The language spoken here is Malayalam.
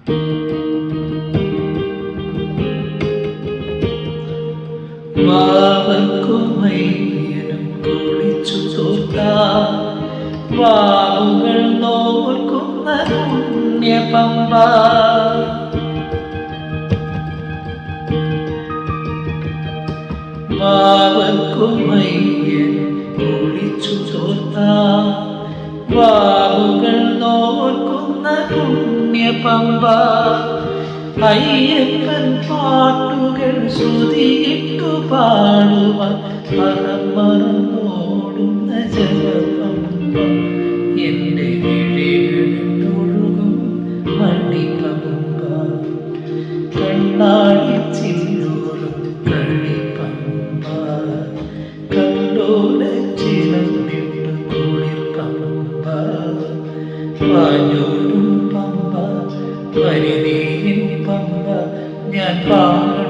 വാവക്കുമയ്യനും കുളിച്ചു തോർത്ത വാവുകൾ നോക്കുന്ന പുണ്യപമ്പ. വാവക്കുമയ്യൻ കുളിച്ചു തോർത്ത വാവുകൾ നോക്കുന്ന പുണ്യപമ്പ. അയ്യപ്പൻ പാട്ടുകൾ ശ്രുതിയിട്ടു പാടുവാൻ മറന്നോടുന്ന ജലപമ്പ. എൻ്റെ വിഴികളിൽ ഒഴുകും മണിപമ്പ. കണ്ണാടി ചില്ലോറും കളിപ്പമ്പ. കണ്ടോല ചിലന്നിട്ടു കുളിർ പമ്പ. വാഞ്ഞോടും പമ്പ പരിനീരിൻ പമ്പ. ഞാൻ പാടും